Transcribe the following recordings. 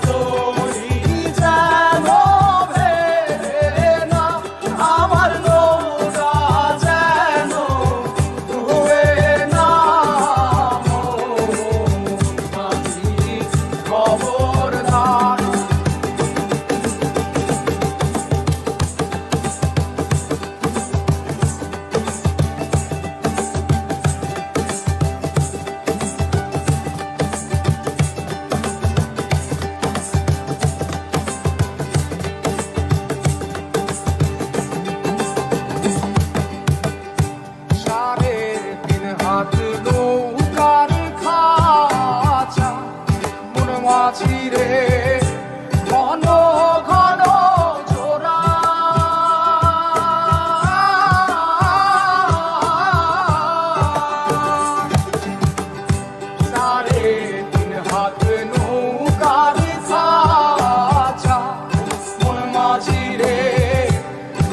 তরি যেন ভেড়ে না, আমার নৌকা যেন ডুবে না। মাঝি খবরদার। নৌকার খাঁচা মন মাঝি রে, ঘন ঘন জোড়া। সাড়ে তিন হাত নৌকার খাঁচা মন মাঝি রে,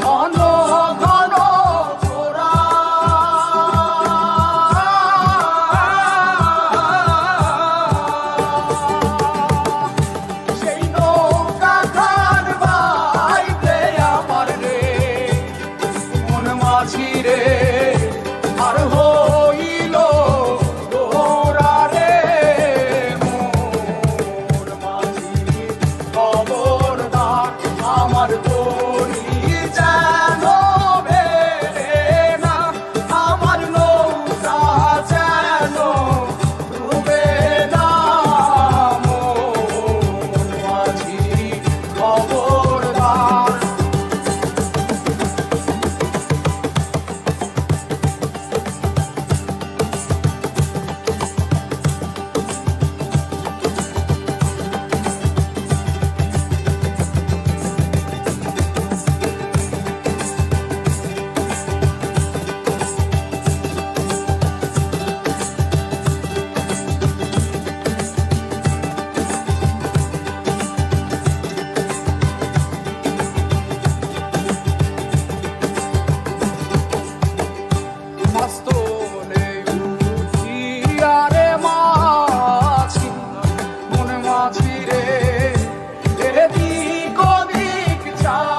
ঘন ঘন জোড়া। রে আর হইল তোরা রে, মোর মাঝি খবরদার। আমার তরি যেন ভেড়ে না, আমার নৌকা যেন ডুবে না। মোর মাঝি খবরদার। মস্তলে উঠিয়া রে মাঝি, মন মাঝি রে, এদিক ওদিক চায়।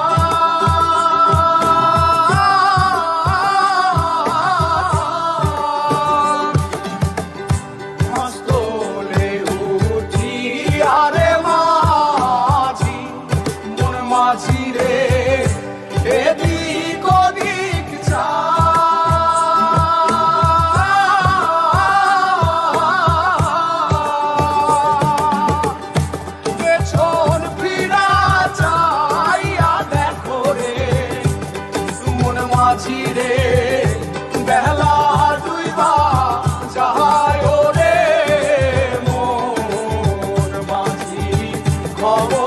মস্তলে উঠিয়া রে মাঝি, মন মাঝি রে, এদিক ওদিক চায়। মাঝি রে বেলা ডুইবা যায় রে, মোর মাঝি খবর।